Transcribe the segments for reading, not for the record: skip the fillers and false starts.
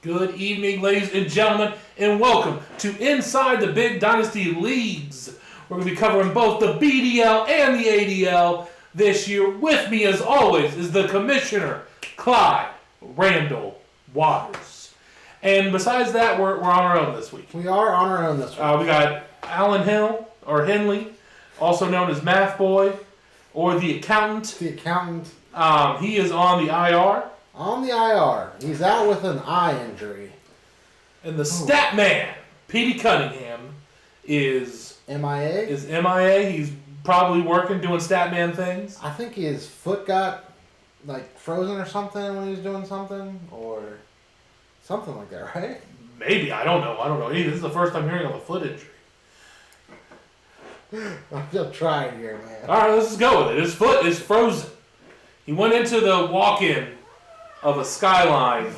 Good evening, ladies and gentlemen, and welcome to Inside the Big Dynasty Leagues. We're going to be covering both the BDL and the ADL this year. With me, as always, is the Commissioner, Clyde Randall Waters. And besides that, we're on our own this week. We are on our own this week. We got Alan Hill, or Henley, also known as Math Boy, or the Accountant. The Accountant. He is on the IR. On the IR. He's out with an eye injury. And the Stat Man, Petey Cunningham, is MIA? Is MIA. He's probably working, doing Statman things. I think his foot got, frozen or something when he was doing something. Or something like that, right? Maybe. I don't know. This is the first I'm hearing of a foot injury. I'm just trying here, man. All right, let's just go with it. His foot is frozen. He went into the walk-in of a Skyline,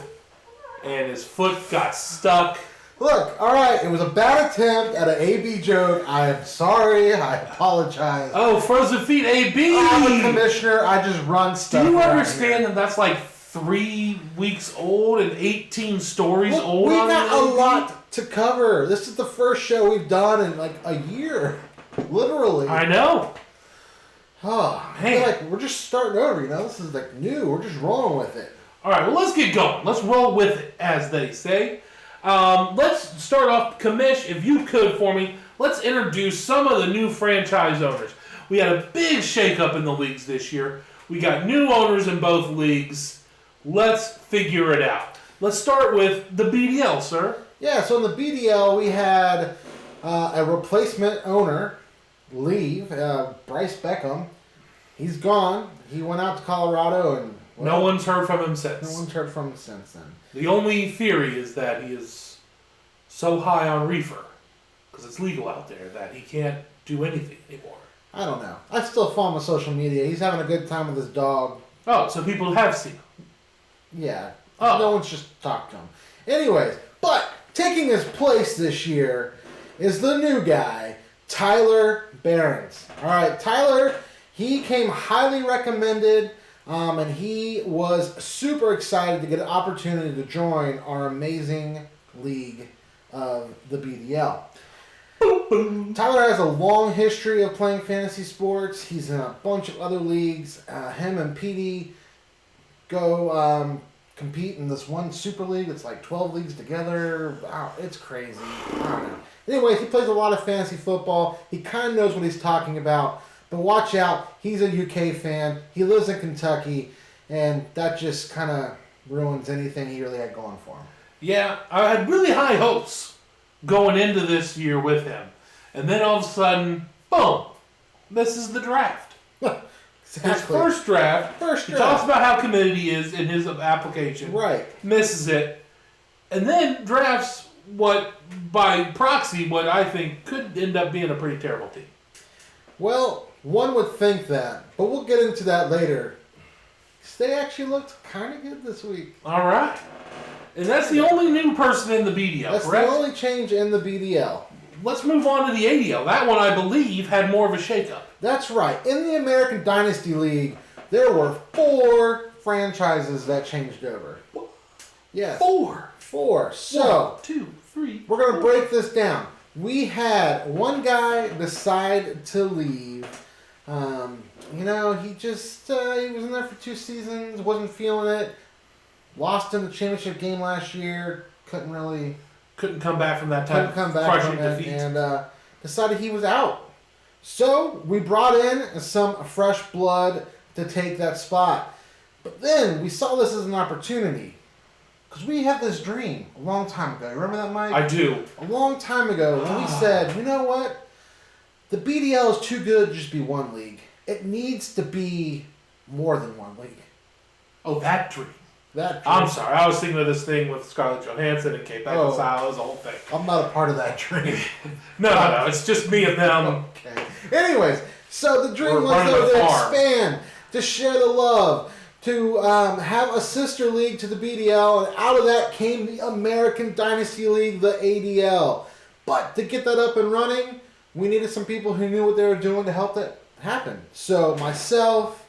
and his foot got stuck. Look, all right, it was a bad attempt at an AB joke. I am sorry. I apologize. Oh, frozen feet AB! I'm a commissioner. I just run stuff. Do you understand that that's like 3 weeks old and 18 stories old? We got a lot to cover. This is the first show we've done in a year. Literally. I know. Oh, I feel like we're just starting over, This is new. We're just rolling with it. All right, well, let's get going. Let's roll with it, as they say. Let's start off, Commish, if you could for me, let's introduce some of the new franchise owners. We had a big shakeup in the leagues this year. We got new owners in both leagues. Let's figure it out. Let's start with the BDL, sir. Yeah, so in the BDL, we had a replacement owner leave, Bryce Beckham. He's gone. He went out to Colorado and... No one's heard from him since. No one's heard from him since then. The only theory is that he is so high on reefer, because it's legal out there, that he can't do anything anymore. I don't know. I still follow him on social media. He's having a good time with his dog. Oh, so people have seen him. Yeah. Oh. No one's just talked to him. Anyways, but taking his place this year is the new guy, Tyler Behrens. All right, Tyler, he came highly recommended. And he was super excited to get an opportunity to join our amazing league of the BDL. Tyler has a long history of playing fantasy sports. He's in a bunch of other leagues. Him and Petey go compete in this one super league. It's 12 leagues together. Wow, it's crazy. I don't know. Anyways, he plays a lot of fantasy football. He kind of knows what he's talking about. But watch out, he's a UK fan. He lives in Kentucky, and that just kind of ruins anything he really had going for him. Yeah, I had really high hopes going into this year with him. And then all of a sudden, boom, this is the draft. Exactly. His first draft. He talks about how committed he is in his application. Right. Misses it. And then drafts by proxy, what I think could end up being a pretty terrible team. Well, one would think that, but we'll get into that later. They actually looked kind of good this week. All right. And that's the only new person in the BDL, that's correct? The only change in the BDL. Let's move on to the ADL. That one, I believe, had more of a shakeup. That's right. In the American Dynasty League, there were 4 franchises that changed over. Yes. 4. 4. So, 1, 2, 3. we're going to break this down. We had one guy decide to leave. He just, he was in there for 2 seasons, wasn't feeling it. Lost in the championship game last year. Couldn't come back from that type of crushing defeat. And decided he was out. So we brought in some fresh blood to take that spot. But then we saw this as an opportunity. Because we had this dream a long time ago. You remember that, Mike? I do. A long time ago when we said, you know what? The BDL is too good to just be one league. It needs to be more than one league. Oh, that dream. That dream. I'm sorry. I was thinking of this thing with Scarlett Johansson and Kate Beckinsale. It was the whole thing. I'm not a part of that dream. No. It's just me and them. Okay. Anyways, so the dream was to expand, to share the love, to have a sister league to the BDL, and out of that came the American Dynasty League, the ADL. But to get that up and running, we needed some people who knew what they were doing to help that happen. So myself,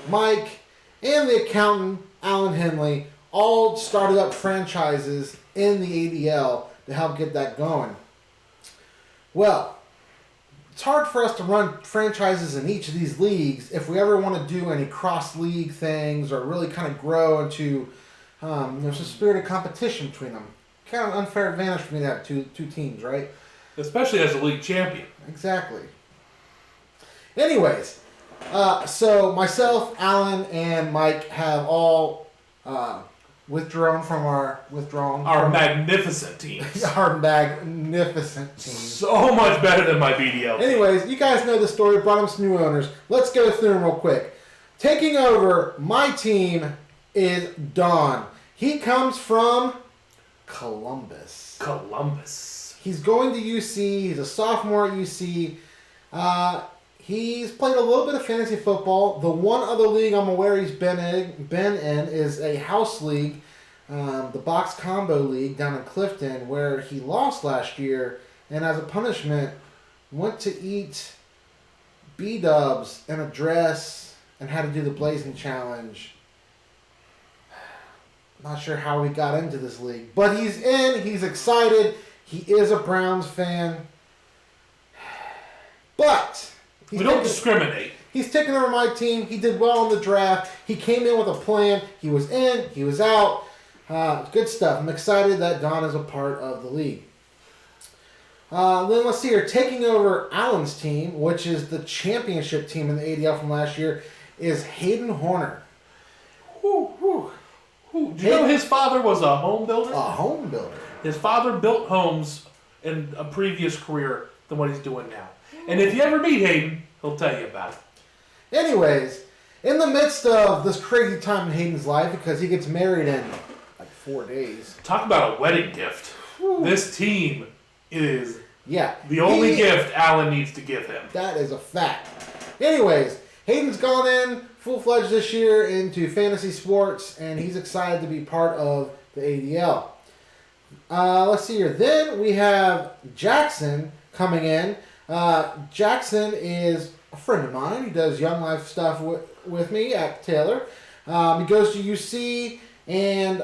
Mike, and the accountant, Alan Henley, all started up franchises in the ADL to help get that going. Well, it's hard for us to run franchises in each of these leagues if we ever want to do any cross-league things or really kind of grow into some spirited competition between them. Kind of unfair advantage for me to have two teams, right? Especially as a league champion. Exactly. Anyways, so myself, Alan, and Mike have all withdrawn from our magnificent teams. Our magnificent teams. So much better than my BDL. Anyways, you guys know the story. Brought them some new owners. Let's go through them real quick. Taking over my team is Don. He comes from Columbus. He's going to UC. He's a sophomore at UC. He's played a little bit of fantasy football. The one other league I'm aware he's been in is a house league, the Box Combo League down in Clifton, where he lost last year, and as a punishment, went to eat B-dubs in a dress and had to do the Blazing Challenge. Not sure how he got into this league, but he's in. He's excited. He is a Browns fan, but we don't discriminate. He's taking over my team. He did well in the draft. He came in with a plan. He was in. He was out. Good stuff. I'm excited that Don is a part of the league. Then let's see here. Taking over Allen's team, which is the championship team in the ADL from last year, is Hayden Horner. Do you know his father was a home builder? A home builder. His father built homes in a previous career than what he's doing now. And if you ever meet Hayden, he'll tell you about it. Anyways, in the midst of this crazy time in Hayden's life, because he gets married in like 4 days. Talk about a wedding gift. Whew. This team is the only gift Alan needs to give him. That is a fact. Anyways, Hayden's gone in full-fledged this year into fantasy sports, and he's excited to be part of the ADL. Let's see here. Then we have Jackson coming in. Jackson is a friend of mine. He does Young Life stuff with me at Taylor. He goes to UC, and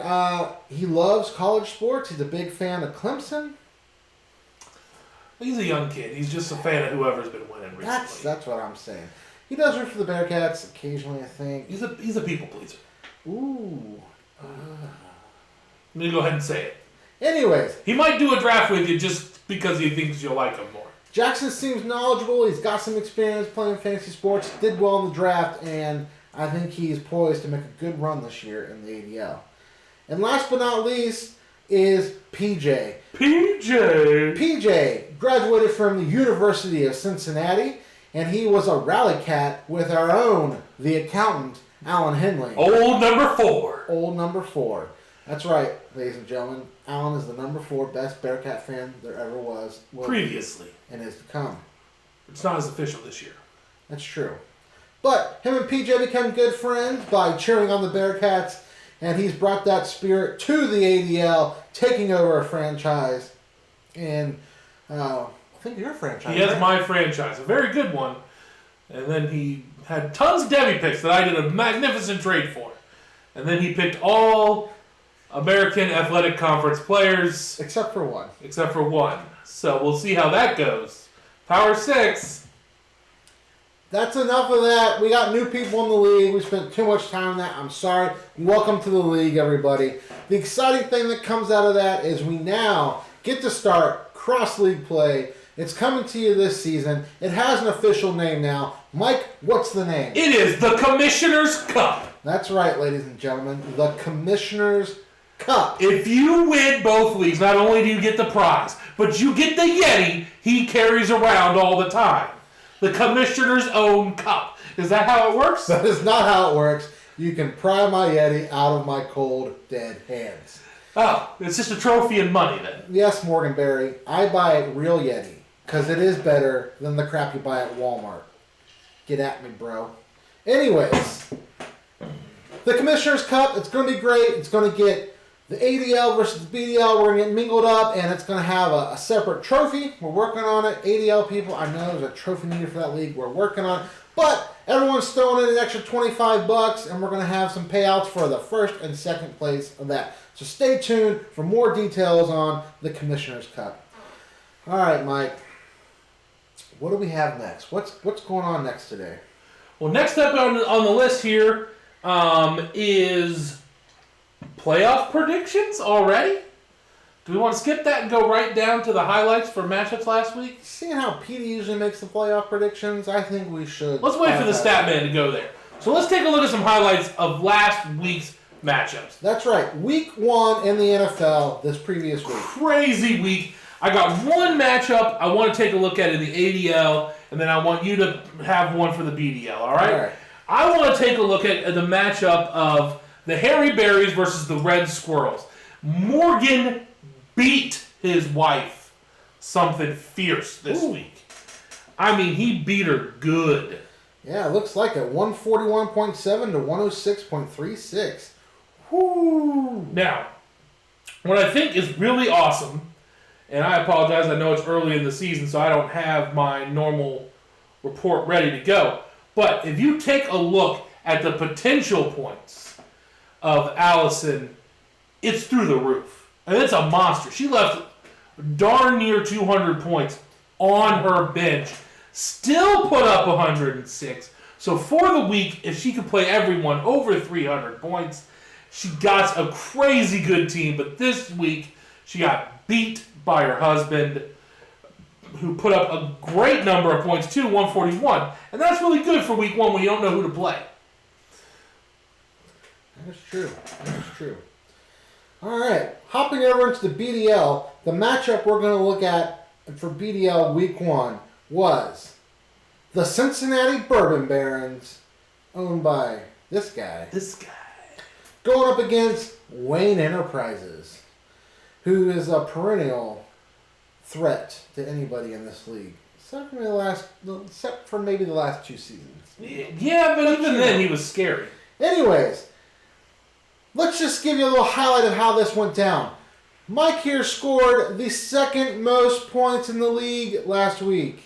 he loves college sports. He's a big fan of Clemson. He's a young kid. He's just a fan of whoever's been winning recently. That's what I'm saying. He does root for the Bearcats occasionally, I think. He's a people pleaser. Ooh. I'm going to go ahead and say it. Anyways. He might do a draft with you just because he thinks you'll like him more. Jackson seems knowledgeable. He's got some experience playing fantasy sports. Did well in the draft, and I think he's poised to make a good run this year in the ADL. And last but not least is PJ. PJ graduated from the University of Cincinnati, and he was a rally cat with our own, the accountant, Alan Henley. Old number 4. That's right, ladies and gentlemen. Alan is the number 4 best Bearcat fan there ever was. Previously. And is to come. It's not as official this year. That's true. But him and PJ became good friends by cheering on the Bearcats, and he's brought that spirit to the ADL, taking over a franchise. And I think your franchise. He has my franchise, a very good one. And then he had tons of Debbie picks that I did a magnificent trade for. And then he picked all American Athletic Conference players. Except for one. Except for one. So we'll see how that goes. Power 6. That's enough of that. We got new people in the league. We spent too much time on that. I'm sorry. Welcome to the league, everybody. The exciting thing that comes out of that is we now get to start cross-league play. It's coming to you this season. It has an official name now. Mike, what's the name? It is the Commissioner's Cup. That's right, ladies and gentlemen. The Commissioner's Cup. If you win both leagues, not only do you get the prize, but you get the Yeti he carries around all the time. The Commissioner's own cup. Is that how it works? That is not how it works. You can pry my Yeti out of my cold, dead hands. Oh, it's just a trophy and money then. Yes, Morgan Berry. I buy real Yeti because it is better than the crap you buy at Walmart. Get at me, bro. Anyways, the Commissioner's Cup, it's going to be great. It's going to get the ADL versus the BDL. We're going to get mingled up, and it's going to have a separate trophy. We're working on it. ADL people, I know there's a trophy needed for that league. We're working on it. But everyone's throwing in an extra $25, and we're going to have some payouts for the first and second place of that. So stay tuned for more details on the Commissioner's Cup. All right, Mike. What do we have next? What's going on next today? Well, next up on the list here is playoff predictions already. Do we want to skip that and go right down to the highlights for matchups last week? Seeing how Petey usually makes the playoff predictions, I think we should. Let's wait for the stat man to go there. So let's take a look at some highlights of last week's matchups. That's right. Week 1 in the NFL this previous week. Crazy week. I got one matchup I want to take a look at in the ADL, and then I want you to have one for the BDL, all right? All right. I want to take a look at the matchup of the Hairy Berries versus the Red Squirrels. Morgan beat his wife something fierce this week. I mean, he beat her good. Yeah, it looks like it. 141.7 to 106.36. Whoo! Now, what I think is really awesome, and I apologize, I know it's early in the season, so I don't have my normal report ready to go. But if you take a look at the potential points of Allison, it's through the roof. And it's a monster. She left darn near 200 points on her bench. Still put up 106. So for the week, if she could play everyone over 300 points, she got a crazy good team. But this week, she got beat by her husband, who put up a great number of points too, 141. And that's really good for week 1 when you don't know who to play. That's true. That's true. All right. Hopping over into the BDL, the matchup we're going to look at for BDL week 1 was the Cincinnati Bourbon Barons, owned by this guy. Going up against Wayne Enterprises, who is a perennial threat to anybody in this league, except for maybe the last 2 seasons. Yeah, but even then he was scary. Anyways, let's just give you a little highlight of how this went down. Mike here scored the second most points in the league last week,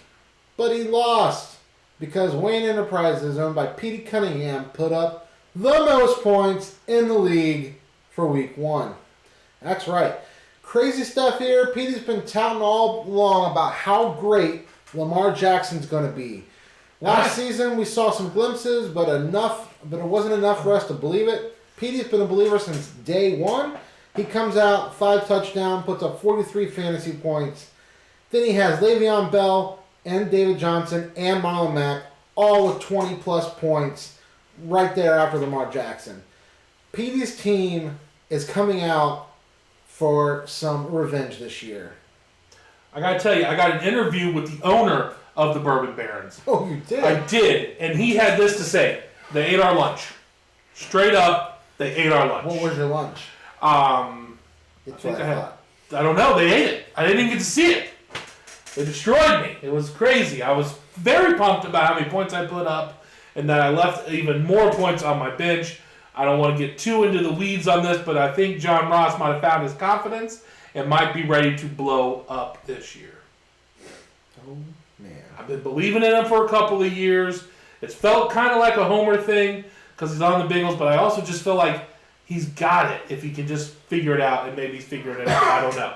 but he lost because Wayne Enterprises, owned by Petey Cunningham, put up the most points in the league for week 1. That's right. Crazy stuff here. Petey's been touting all along about how great Lamar Jackson's going to be. Last season we saw some glimpses, but it wasn't enough for us to believe it. Petey's been a believer since day 1. He comes out, 5 touchdowns, puts up 43 fantasy points. Then he has Le'Veon Bell and David Johnson and Marlon Mack, all with 20-plus points right there after Lamar Jackson. Petey's team is coming out for some revenge this year. I got to tell you, I got an interview with the owner of the Bourbon Barons. Oh, you did? I did, and he had this to say. They ate our lunch. Straight up, they ate our lunch. What was your lunch? I don't know. They ate it. I didn't even get to see it. They destroyed me. It was crazy. I was very pumped about how many points I put up, and that I left even more points on my bench. I don't want to get too into the weeds on this, but I think John Ross might have found his confidence and might be ready to blow up this year. Oh, man. I've been believing in him for a couple of years. It's felt kind of like a homer thing because he's on the Bengals, but I also just feel like He's got it if he can just figure it out, and maybe he's figuring it out. I don't know.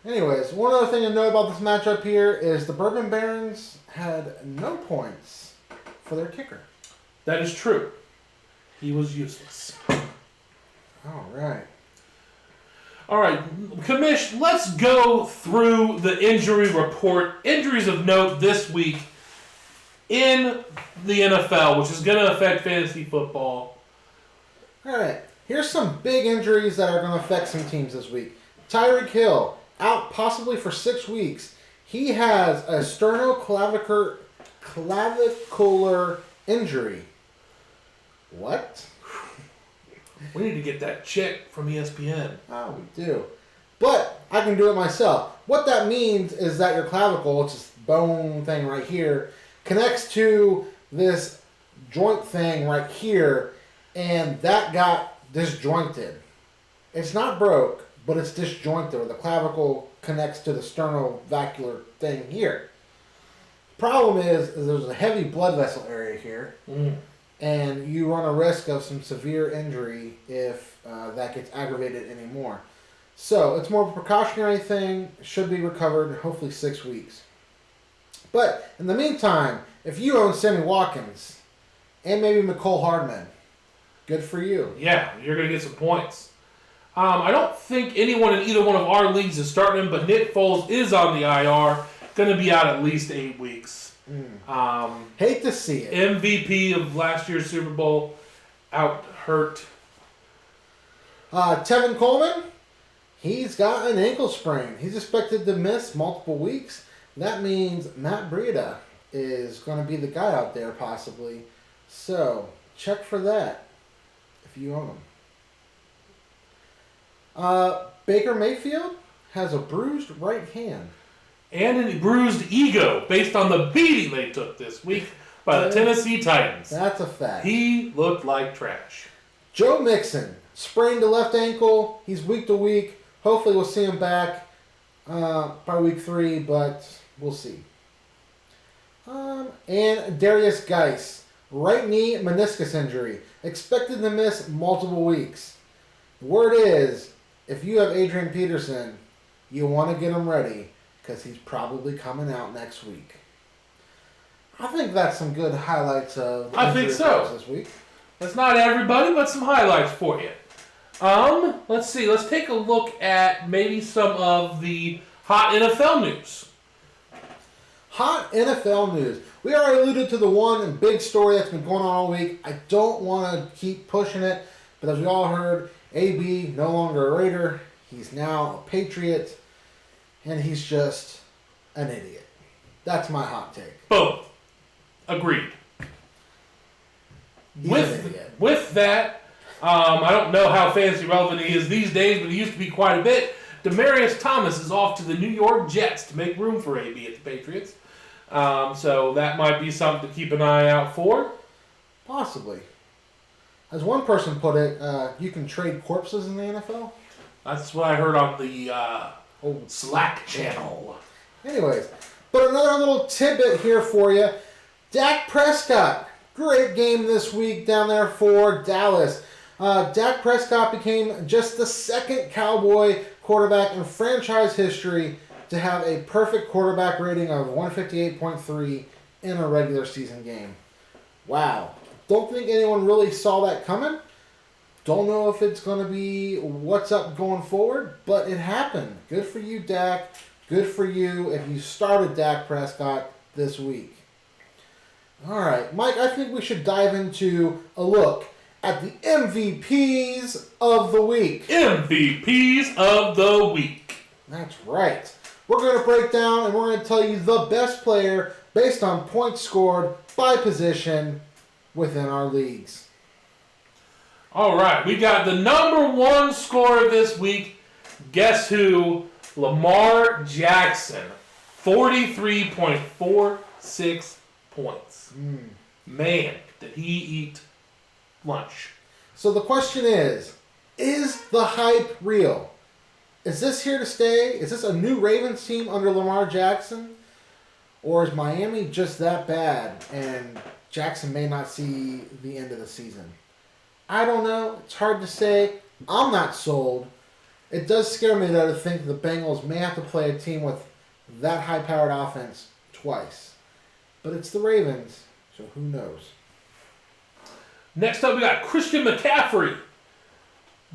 Anyways, one other thing to know about this matchup here is the Bourbon Barons had no points for their kicker. That is true. He was useless. All right. All right, Commish, let's go through the injury report. Injuries of note this week in the NFL, which is going to affect fantasy football. All right. Here's some big injuries that are going to affect some teams this week. Tyreek Hill, out possibly for 6 weeks. He has a sternoclavicular injury. What? We need to get that check from ESPN. Oh, we do. But I can do it myself. What that means is that your clavicle, which is bone thing right here, connects to this joint thing right here, and that got disjointed. It's not broke, but it's disjointed, where the clavicle connects to the sternoclavicular thing here. Problem is there's a heavy blood vessel area here. And you run a risk of some severe injury if that gets aggravated anymore. So it's more of a precautionary thing. Should be recovered in hopefully 6 weeks. But in the meantime, if you own Sammy Watkins and maybe McCole Hardman, good for you. Yeah, you're going to get some points. I don't think anyone in either one of our leagues is starting him, but Nick Foles is on the IR. Going to be out at least 8 weeks. Hate to see it. MVP of last year's Super Bowl, out hurt. Tevin Coleman, he's got an ankle sprain. He's expected to miss multiple weeks. That means Matt Breida is going to be the guy out there possibly. So check for that if you own him. Baker Mayfield has a bruised right hand. And a bruised ego based on the beating they took this week by the Tennessee Titans. That's a fact. He looked like trash. Joe Mixon sprained the left ankle. He's week to week. Hopefully we'll see him back by week 3, but we'll see. And Darius Geis, right knee meniscus injury. Expected to miss multiple weeks. The word is, if you have Adrian Peterson, you want to get him ready, because he's probably coming out next week. I think that's some good highlights of the injury reports this week. That's not everybody, but some highlights for you. Let's see. Let's take a look at maybe some of the hot NFL news. Hot NFL news. We already alluded to the one big story that's been going on all week. I don't want to keep pushing it, but as we all heard, AB no longer a Raider. He's now a Patriot. And he's just an idiot. That's my hot take. Boom. Agreed. With that, I don't know how fantasy relevant he is these days, but he used to be quite a bit. Demaryius Thomas is off to the New York Jets to make room for AB at the Patriots. So that might be something to keep an eye out for. Possibly. As one person put it, you can trade corpses in the NFL. That's what I heard on the Slack channel. Anyways, but another little tidbit here for you. Dak Prescott, great game this week down there for Dallas. Dak Prescott became just the second Cowboy quarterback in franchise history to have a perfect quarterback rating of 158.3 in a regular season game. Wow. Don't think anyone really saw that coming. Don't know if it's going to be what's up going forward, but it happened. Good for you, Dak. Good for you if you started Dak Prescott this week. All right, Mike, I think we should dive into a look at the MVPs of the week. MVPs of the week. That's right. We're going to break down and we're going to tell you the best player based on points scored by position within our leagues. All right, we got the number one scorer this week. Guess who? Lamar Jackson. 43.46 points. Man, did he eat lunch. So the question is the hype real? Is this here to stay? Is this a new Ravens team under Lamar Jackson? Or is Miami just that bad and Jackson may not see the end of the season? I don't know. It's hard to say. I'm not sold. It does scare me, though, to think the Bengals may have to play a team with that high-powered offense twice. But it's the Ravens, so who knows? Next up, we got Christian McCaffrey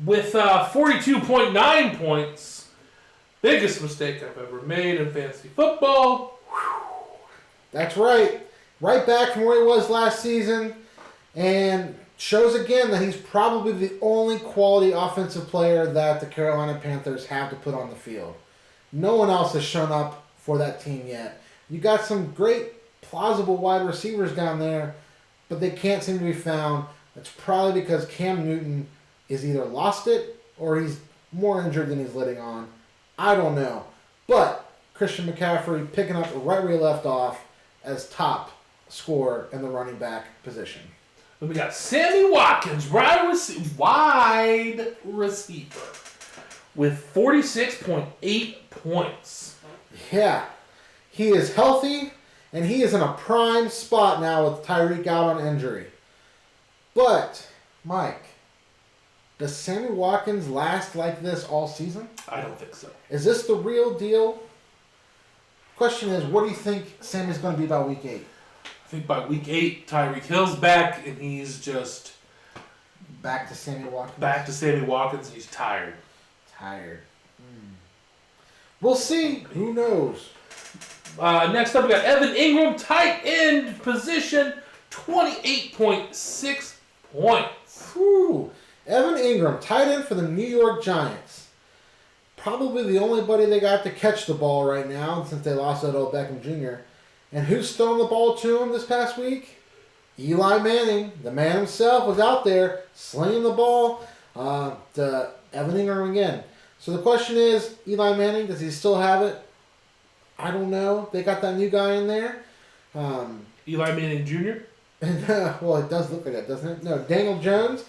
with 42.9 points. Biggest mistake I've ever made in fantasy football. That's right. Right back from where he was last season. And shows again that he's probably the only quality offensive player that the Carolina Panthers have to put on the field. No one else has shown up for that team yet. You got some great, plausible wide receivers down there, but they can't seem to be found. That's probably because Cam Newton is either lost it or he's more injured than he's letting on. I don't know. But Christian McCaffrey picking up right where he left off as top scorer in the running back position. Then we got Sammy Watkins, wide receiver, with 46.8 points. Yeah. He is healthy, and he is in a prime spot now with Tyreek out on injury. But, Mike, does Sammy Watkins last like this all season? I don't think so. Is this the real deal? Question is, what do you think Sammy's going to be by week 8? I think by week 8, Tyreek Hill's back, and he's just back to Sammy Watkins. Back to Sammy Watkins, and he's tired. We'll see. Who knows? Next up, we got Evan Ingram, tight end position, 28.6 points. Whew. Evan Ingram, tight end for the New York Giants. Probably the only buddy they got to catch the ball right now since they lost Odell Beckham Jr. And who's throwing the ball to him this past week? Eli Manning. The man himself was out there slinging the ball to Evan Ingram again. So the question is, Eli Manning, does he still have it? I don't know. They got that new guy in there. Eli Manning Jr.? Well, it does look like that, doesn't it? No, Daniel Jones,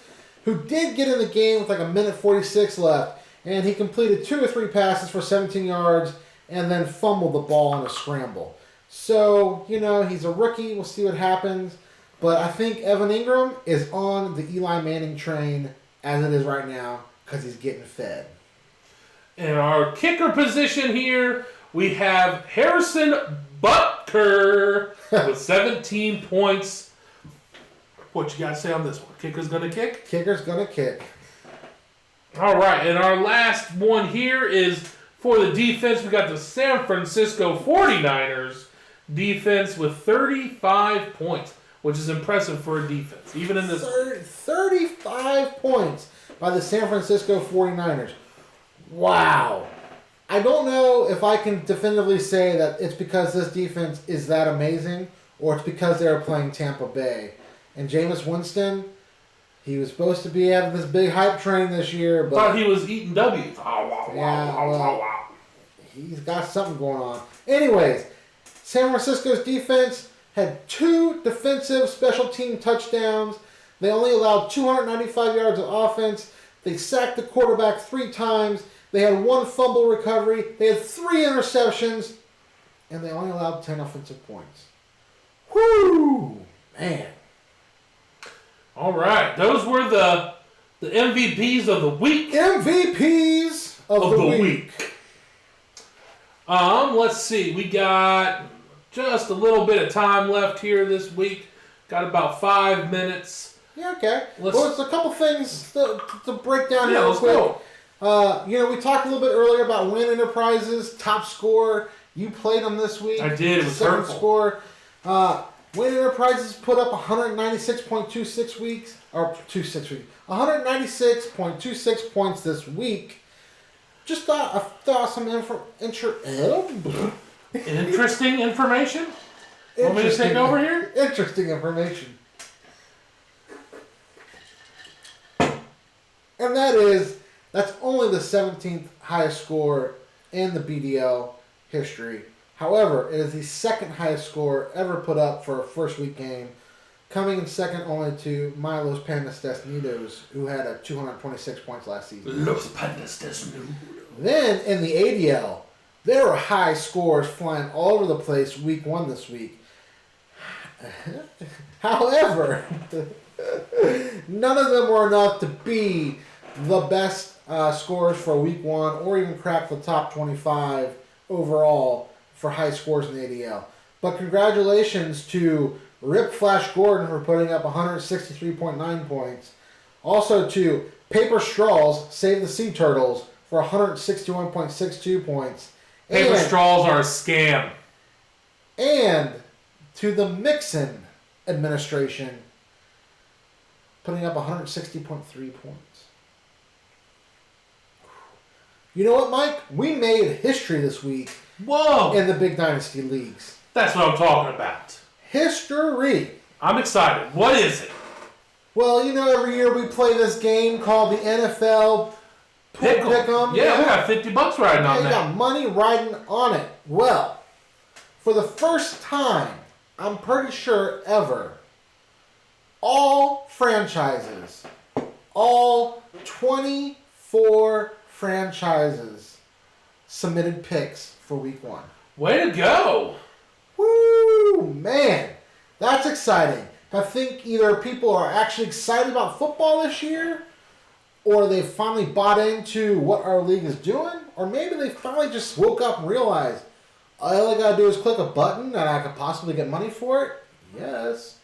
who did get in the game with like a minute 46 left, and he completed 2 or 3 passes for 17 yards and then fumbled the ball on a scramble. So, he's a rookie. We'll see what happens. But I think Evan Ingram is on the Eli Manning train as it is right now because he's getting fed. In our kicker position here, we have Harrison Butker with 17 points. What you got to say on this one? Kicker's going to kick? Kicker's going to kick. All right, and our last one here is for the defense. We got the San Francisco 49ers defense with 35 points, which is impressive for a defense. Even in this 35 points by the San Francisco 49ers. Wow. I don't know if I can definitively say that it's because this defense is that amazing or it's because they were playing Tampa Bay. And Jameis Winston, he was supposed to be having this big hype train this year, but thought he was eating W's. He's got something going on. Anyways, San Francisco's defense had 2 defensive special team touchdowns. They only allowed 295 yards of offense. They sacked the quarterback 3 times. They had 1 fumble recovery. They had 3 interceptions. And they only allowed 10 offensive points. Whoo! Man. All right. Those were the MVPs of the week. MVPs of the week. Let's see. We got just a little bit of time left here this week. Got about 5 minutes. Yeah, okay. Well, it's a couple things to break down here real let's quick. go. We talked a little bit earlier about Win Enterprises, top scorer. You played them this week. I did. It was 7th hurtful. score. Win Enterprises put up 196.26 weeks, or 196.26 points this week. Just thought I thought some interesting information. Want me to take over here? Interesting information. And that's only the 17th highest score in the BDL history. However, it is the 2nd highest score ever put up for a first week game, coming in second only to Milos Pandas who had 226 points last season. Los Pandas Desnudos. Then in the ADL, there were high scores flying all over the place week 1 this week. However, None of them were enough to be the best scores for week 1 or even crack the top 25 overall for high scores in the ADL. But congratulations to Rip Flash Gordon for putting up 163.9 points. Also to Paper Straws, Save the Sea Turtles, for 161.62 points. Paper straws are a scam. And to the Mixon administration, putting up 160.3 points. You know what, Mike? We made history this week. Whoa! In the big Dynasty leagues. That's what I'm talking about. History. I'm excited. What is it? Well, you know, every year we play this game called the NFL Pick'em. Yeah, we got $50 riding on that. You got money riding on it. Well, for the first time, I'm pretty sure ever, all franchises, all 24 franchises submitted picks for week 1. Way to go! Woo! Man, that's exciting. I think either people are actually excited about football this year, or they finally bought into what our league is doing, or maybe they finally just woke up and realized, all I gotta do is click a button and I could possibly get money for it? Yes.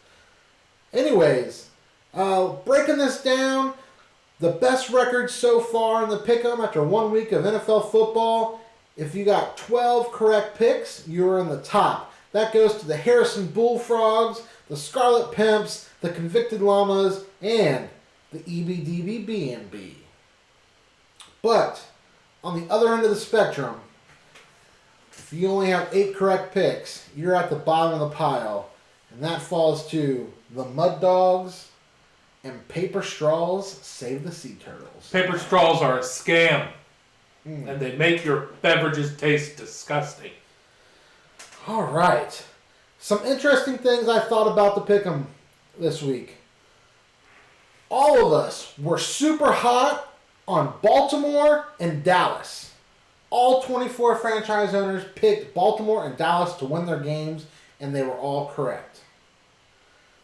Anyways, breaking this down, the best record so far in the Pick'em after 1 week of NFL football, if you got 12 correct picks, you're in the top. That goes to the Harrison Bullfrogs, the Scarlet Pimps, the Convicted Llamas, and the EBDBBNB. But, on the other end of the spectrum, if you only have 8 correct picks, you're at the bottom of the pile. And that falls to the Mud Dogs and Paper Straws Save the Sea Turtles. Paper straws are a scam. And they make your beverages taste disgusting. All right. Some interesting things I thought about the Pick'em this week. All of us were super hot on Baltimore and Dallas. All 24 franchise owners picked Baltimore and Dallas to win their games, and they were all correct.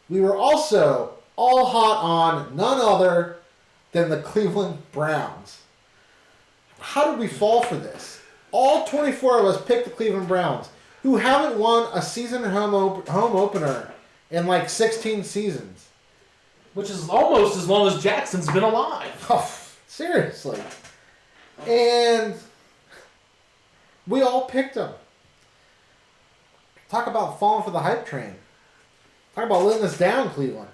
We were also all hot on none other than the Cleveland Browns. How did we fall for this? All 24 of us picked the Cleveland Browns, who haven't won a season home opener in like 16 seasons. Which is almost as long as Jackson's been alive. Oh, seriously. And we all picked them. Talk about falling for the hype train. Talk about letting us down, Cleveland.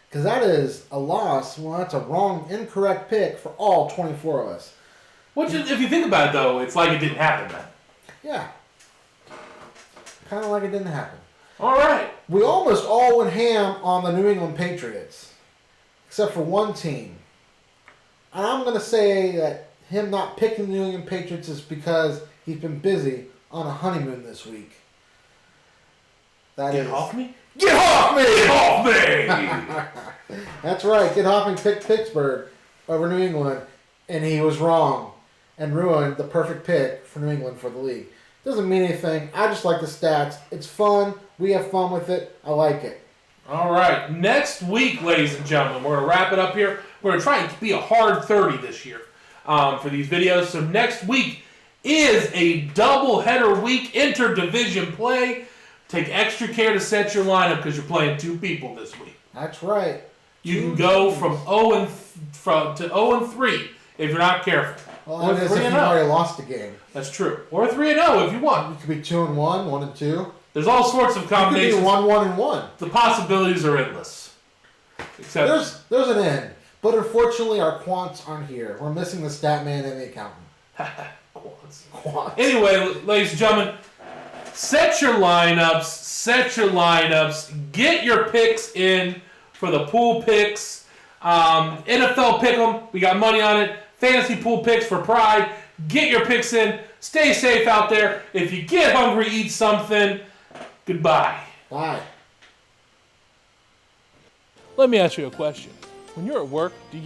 Because that is a loss. Well, that's a wrong, incorrect pick for all 24 of us. Which, if you think about it, though, it's like it didn't happen then. Yeah. Kind of like it didn't happen. All right. We almost all went ham on the New England Patriots. Except for one team. And I'm going to say that him not picking the New England Patriots is because he's been busy on a honeymoon this week. Get off me? Get off me! Get off me! That's right. Get Hoffman picked Pittsburgh over New England, and he was wrong and ruined the perfect pick for New England for the league. Doesn't mean anything. I just like the stats. It's fun. We have fun with it. I like it. All right. Next week, ladies and gentlemen, we're going to wrap it up here. We're going to try and be a hard 30 this year for these videos. So next week is a doubleheader week, interdivision play. Take extra care to set your lineup because you're playing 2 people this week. That's right. You can go from 0-3 if you're not careful. Well, that is if you've already lost the game. That's true. Or 3-0 if you want. You could be 2-1, 1-2. There's all sorts of combinations. You could be 1-1-1. The possibilities are endless. Except there's an end. But unfortunately, our quants aren't here. We're missing the stat man and the accountant. Quants. Anyway, ladies and gentlemen, set your lineups. Get your picks in for the pool picks. NFL Pick'em, we got money on it. Fantasy pool picks for pride. Get your picks in. Stay safe out there. If you get hungry, eat something. Goodbye. Bye. Let me ask you a question. When you're at work, do you